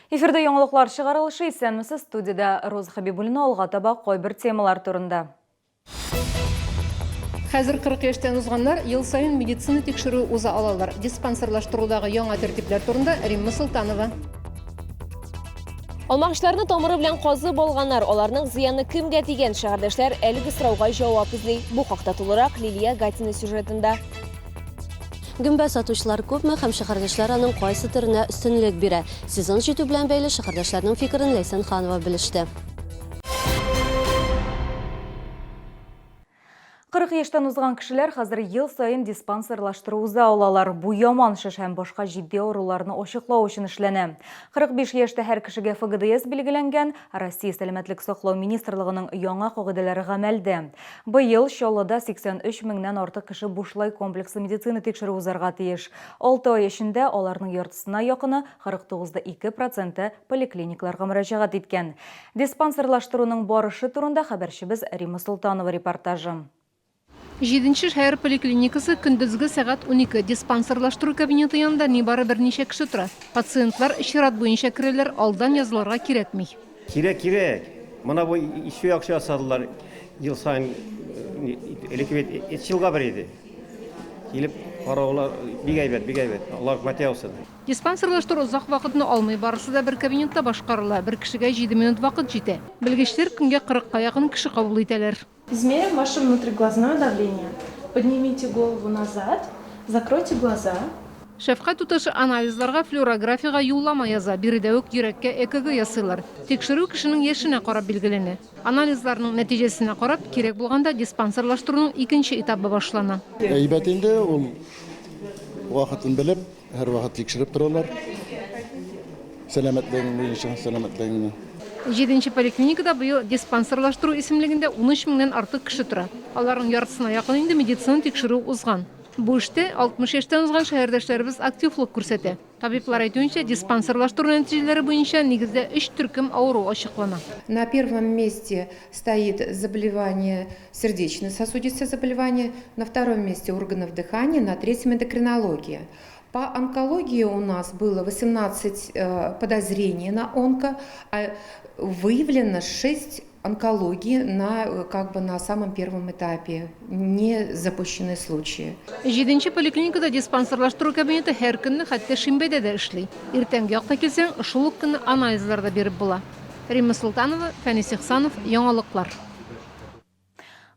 Эфирде яңалыклар чыгарылышы исәнмесез, студияда Роза Хабибуллина алга таба койбер темалар турында. Хәзер 40 яшьтән узганнар ел сайын медицина тикшерү уза алалар. Диспансерлаштырудагы яңа тәртипләр турында Римма Султанова. Алмагышларны тамыры белән казы булганнар, аларның зыяны кемгә тигән шәһәрдәшләр әлеге сорауга җавап эзли. Бу хакта тулырак Лилия Гатина сюжетында. Гөмбә сатучылар күпме һәм шәһәрдәшләр аның кайсы төренә өстенлек бирә. Сезон җитү белән бәйле шәһәрдәшләрнең фикерен Ләйсән Ханова белеште. 40 яшьтән узган кешеләр хәзер ел сайын диспансерлаштыру уза алалар. Бу яман шеш һәм башка җитди авыруларны ачыклау өчен эшләнә. 45 яшьтә һәр кешегә ФГДС билгеләнгән. Россия сәламәтлек саклау министрлыгының яңа кагыйдәләре гамәлдә. Быел Чаллыда 83 меңнән артык кеше бушлай комплекслы медицина тикшерү узарга тиеш. 6 ай эчендә аларның яртысына якыны 49,2% поликлиникларга мөрәҗәгать иткән. Диспансерлаштыруның барышы турында хәбәрчебез Римма Султанова репортажы. 7-нче шәһәр поликлиникасы көндезге сәгать 12 диспансерлаштыру кабинеты янында нибары берничә кеше тора. Пациентлар чират буенча керәләр, алдан язылырга кирәкми. Кирәк. Моны бу ишү акча ясадылар. Ел сайын электрик жылга бер иде. Килеп караулар бик әйбәт. Аллаһ рәхмәт яусын. Диспансерлаштыру узак вакытны алмый, барысы да бер кабинетта башкарыла. Бер кешегә 7 минут вакыт җитә. Белгечләр көнгә 40-ка якын кеше кабул итәләр. Измерим ваше внутриглазное давление. Поднимите голову назад, закройте глаза. Шәфкать туташы анализларга флюорографияга юллама яза, биредә үк йөрәккә ЭКГ ясыйлар. Тикшерү кешенең яшенә карап билгеләнә. Анализларның нәтиҗәсенә карап, кирәк булганда диспансерлаштыруның икенче этабы башлана. Әйбәт инде, ул вакытын белеп, һәр вакыт тикшереп торалар. Сәламәтлегеңне. 7-нче поликлиникада быел диспансерлаштыру исемлегендә 13 меңнән артык кеше тора. Аларның яртысына якын инде медицина тикшерү узган. Бу эштә 60 яшьтән узган шәһәрдәшләребез активлык күрсәтә. Табиблар әйтүенчә, диспансерлаштыру нәтиҗәләре буенча нигездә 3 төркем авыру ачыклана. На первом месте стоит заболевание сердечно-сосудистое заболевание, на втором месте органов дыхания, на третьем эндокринология. По онкологии у нас было 18 подозрений на онко, а выявлено 6 онкологии на самом первом этапе, не запущенные случаи. 7-нче поликлиникада диспансерлаштыру кабинеты һәр көнне, хәтта шимбәдә дә эшли. Иртәнге якта килсәң, шул ук көнне анализлар да биреп була. Римма Султанова, Фәнис Ихсанов, яңалыклар.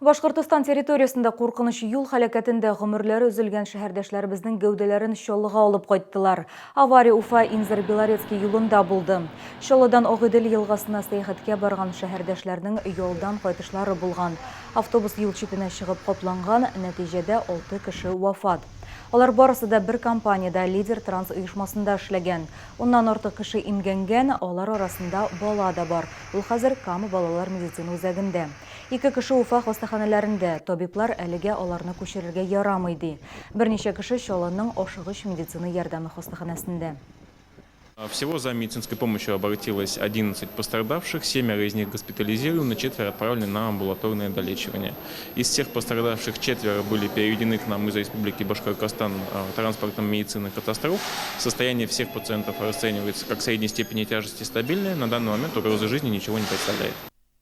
Башкортстан территориясында куркыныч юл һәлакәтендә гомерләре үзелгән шәһәрдәшләребезнең гәүдәләрен Чаллыга алып кайттылар. Авария Уфа-Инзар-Белорецкий юлында булды. Чаллыдан Агыйдел елгасына сәяхәткә барган шәһәрдәшләрнең ялдан кайтышлары булган. Автобус юл читенә чыгып капланган, нәтиҗәдә 6 кеше вафат. Алар барысы да бер компаниядә Лидер Транс оешмасында эшләгән. Уннан артык кеше имгәнгән, алар арасында бала да бар. Ул хәзер Кама балалар медицина үзәгендә. 2 кеше Уфа хастаханәләрендә, табиблар әлегә аларны күчерергә ярамый ди. Берничә кеше Чаллының ашыгыч медицина ярдәме хастаханәсендә. Всего за медицинской помощью обратилось 11 пострадавших, 7 из них госпитализированы, 4 отправлены на амбулаторное долечивание. Из всех пострадавших 4 были переведены к нам из Республики Башкортостан транспортом медицины катастроф. Состояние всех пациентов расценивается как средней степени тяжести стабильное. На данный момент угрозы жизни ничего не представляет.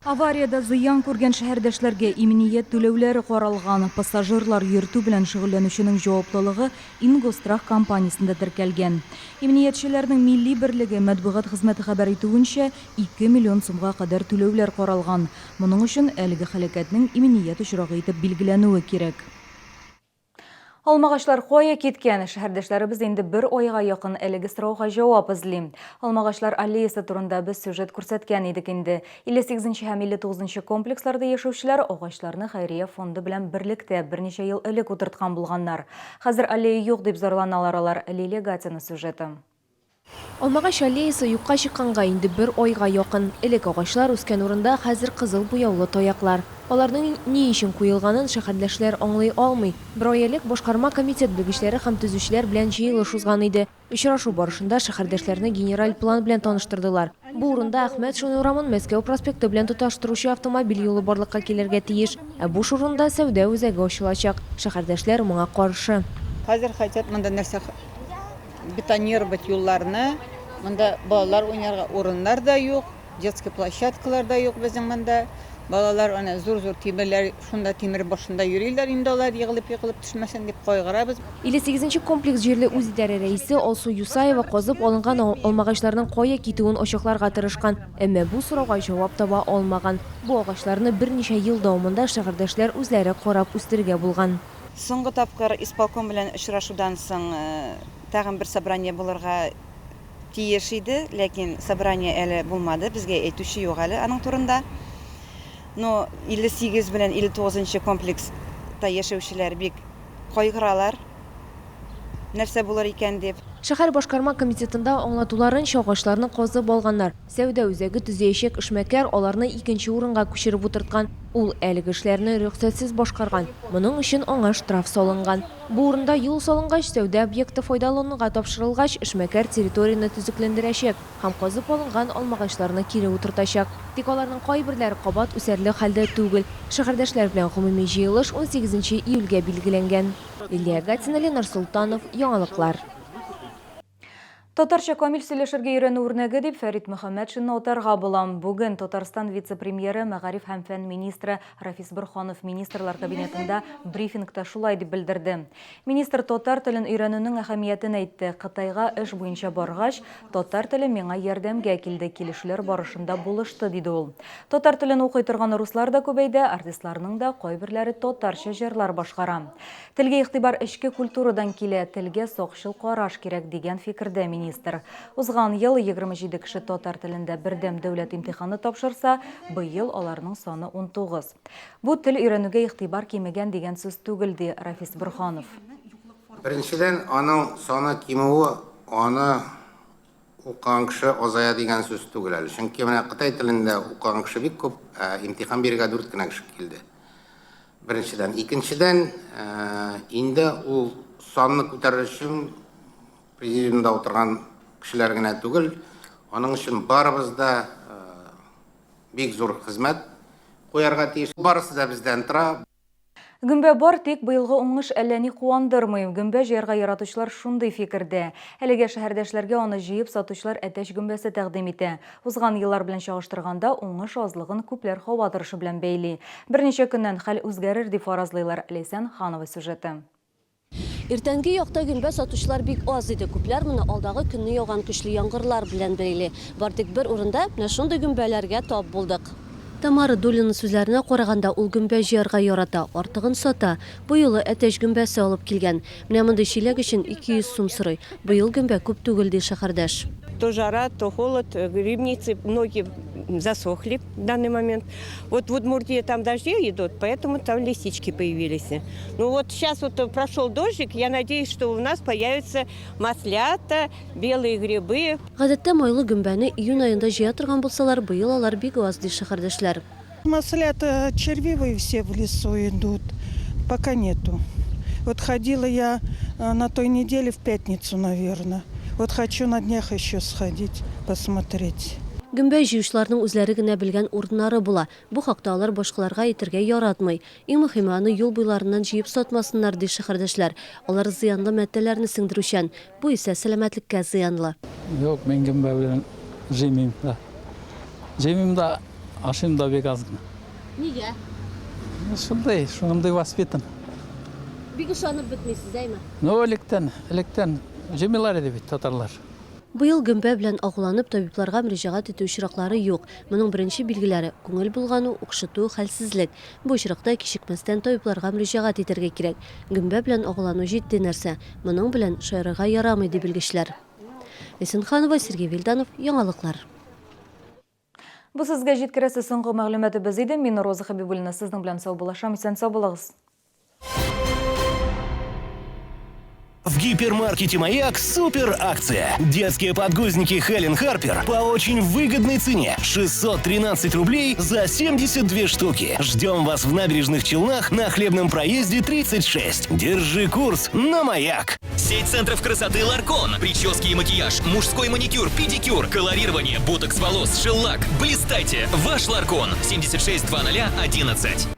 Аварияда зыян күргән шәһәрдәшләргә иминiyet түләүләре каралган. Пассажирлар йөртү белән шөгыльләнүченең җаваплылыгы Ингострах компаниясендә теркәлгән. Иминиятчеләрнең милли берлеге матбугат хезмәте хәбәр итүенчә 2 миллион сумга кадәр түләүләр каралган. Моның өчен әлеге һәлакәтнең иминiyet очрагы итеп билгеләнүе кирәк. Алмагачлар кая киткән? Шәһәрдәшләребез инде бер айга якын әлеге сорауга җавап эзли. Алмагачлар аллеясы турында без сюжет күрсәткән идек инде. 58-нче һәм 59-нчы комплексларда яшәүчеләр агачларны хәйрия фонды белән берлектә берничә ел элек утырткан булганнар. Хәзер аллея юк дип зарланалар алар. Лилия Гатина сюжеты. Алмагач аллеясы юкка чыкканга инде бер айга якын. Элек агачлар үскән урында хәзер кызыл буяулы таяклар. Аларның ни өчен куелганын шәһәрдәшләр аңлый алмый. Бер ай элек башкарма комитет белгечләре һәм төзүчеләр белән җыелыш узган иде. Очрашу барышында шәһәрдәшләрне генераль план белән таныштырдылар. Бу урында Әхмәт Шуни урамын Мәскәү проспекты белән тоташтыручы автомобиль юлы барлыкка килергә тиеш. Ә бу урында сәүдә үзәге ачылачак. Шәһәрдәшләр моңа каршы. Хәзер хотят монда нәрсә бетонировать юлларны, Мында балалар ойнарга орыннар да юк, детский площадкалар да юк безнең монда. Балалар ана зур-зур тимерләр, шунда тимер башында йөриләр, инде алар егылып төшмәсен дип кайгырабыз. 58-нче комплекс җирле үзидарә рәисе Алсу Юсаева казып алынган алмагачларның кая китүен ачыкларга тырышкан, әмма бу сорауга җавап таба алмаган. Бу агачларны берничә ел дәвамында шәһәрдәшләр үзләре карап үстергә булган. Соңгы тапкыр исполком белән очрашудан соң тагын бер собрание булырга тиеш иде, ләкин собрание әле булмады, безгә әйтүче юк әле аның турында. Но 58 белән 59-нчы комплекста яшәүчеләр бик кайгыралар. Нәрсә булыр икән дип. Шәһәр башкарма комитетында аңлатуларынча агачларны казып алганнар. Сәүдә үзәге төзәячәк эшмәкәр аларны 2нче урынга күчереп утырткан. Ул әлеге эшләрне рөхсәтсез башкарган. Моның өчен аңа штраф салынган. Бу урында юл салынгач, сәүдә объекты файдалануга тапшырылгач, эшмәкәр территорияны төзекләндерәчәк һәм казып алынган алмагачларны кире утыртачак. Тик аларның кайберләре кабат үсәрлек хәлдә түгел. Шәһәрдәшләр белән гомуми җыелыш 18 июльгә билгеләнгән. Илья Гатин, Ленар Султанов, Яңалыклар. Татарча камил сөйләшергә өйрәнү үрнәге дип Фәрит Мөхәммәтшинны атарга булам. Бүген Татарстан вице-премьеры, мәгариф һәм фән министры Рафис Борханов министрлар кабинетында брифингта шулай дип белдерде. Министр татар телен өйрәнүнең әһәмиятен әйтте. Кытайга эш буенча баргач, татар теле миңа ярдәмгә килде, килешләр барышында булышты, диде ул. Татар телен укый торган руслар да күбәйде, артистларның да кайберләре татарча җырлар башкара. Телгә игътибар эчке культурадан килә, телгә сакчыл караш кирәк дигән фикердә министр. Узган ел 27 кеше татар телендә бердәм дәүләт имтиханы тапшырса, быел аларның саны 19. Бу тел өйрәнүгә игътибар кимегән дигән сүз түгел, ди Рафис Борханов. Беренчедән, аның саны кимүе, аны укыган кеше азая дигән сүз түгел әле. Чөнки менә Кытай телендә укыган кеше бик күп, имтихан бирергә 4 кенә кеше килде. Беренчедән, икенчедән, инде ул санны күтәрер өчен президиумда отырган кешеләр генә түгел, аның өчен барыбыз да бик зур хезмәт куярга тиеш. Барысы да бездән тора. Гөмбә бар, тик быелгы уңыш әллә ни куандырмый. Гөмбә җыярга яратучылар шундый фикердә. Әлегә шәһәрдәшләргә аны җыеп сатучылар әтәч гөмбәсе тәкъдим итә. Узган еллар белән чагыштырганда уңыш азлыгын күпләр һава торышы белән бәйли. Берничә көннән хәл үзгәрер дип фаразлыйлар. Ләйсән Ханова сюжеты. Иртәнге якта гөмбә сатучылар бик аз иде. Күпләр моны алдагы көнне яуган көчле яңгырлар белән бәйли. Бар тик бер урында менә шундый гөмбәләргә тап булдык. Тамара Дулина сүзләренә караганда, ул гөмбә җыярга ярата, артыгын сата. Бу юлы әтәч гөмбәсе алып килгән. Менә мондый чиләк өчен 200 сум сорый. Быел гөмбә күп түгел, ди шәһәрдәш. То жара, то холод, грибницы многие засохли в данный момент. Вот в Удмуртии там дожди идут, поэтому там лисички появились. Ну вот сейчас вот прошел дождик, я надеюсь, что у нас появятся маслята, белые грибы. Гадәттә майлы гөмбәне июнь аенда җыя торган булсалар, быел алар бик аз, ди шәһәрдәшләр. Маслята червивые все в лесу идут, пока нету. Вот ходила я на той неделе в пятницу, наверное. Вот хочу на днях еще сходить, посмотреть. Гөмбә җыючыларның үзләре генә белгән урыннары була. Бу хакта алар башкаларга әйтергә яратмый. Иң мөһиме, аны юл буйларыннан җыеп сатмасыннар, ди шәһәрдәшләр. Алар зыянлы матдәләрне сеңдерүчән. Бу исә сәламәтлеккә зыянлы. Юк, мен гөмбә белән җыймыйм да. Җыймыйм да, ашыйм да бик аз гына. Нигә? Шундый воспитан. Бик ышанып бетмисез, әйме? Ну, электән җыймыйлар иде бит татарлар. Быел гөмбә белән агуланып табибларга мөрәҗәгать итү очраклары юк. Моның беренче билгеләре күңел булгану, укшыту, хәлсезлек. Бу очракта кичекмәстән табибларга мөрәҗәгать итәргә кирәк. Гөмбә белән агулану җитди нәрсә. Моның белән шаярга ярамый, ди белгечләр. Ләйсән Ханова, Сергей Вильданов, Яңалыклар. Бу сезгә җиткерәсе соңгы мәгълүматыбыз иде. Мин Роза Хәбибуллина сезнең белән сау булашам. Исән сау булыгыз. В гипермаркете «Маяк» супер акция. Детские подгузники Хелен Харпер по очень выгодной цене. 613 рублей за 72 штуки. Ждем вас в Набережных Челнах на Хлебном проезде 36. Держи курс на «Маяк». Сеть центров красоты «Ларкон». Прически и макияж, мужской маникюр, педикюр, колорирование, ботокс волос, шеллак. Блистайте! Ваш «Ларкон». 76 00 11.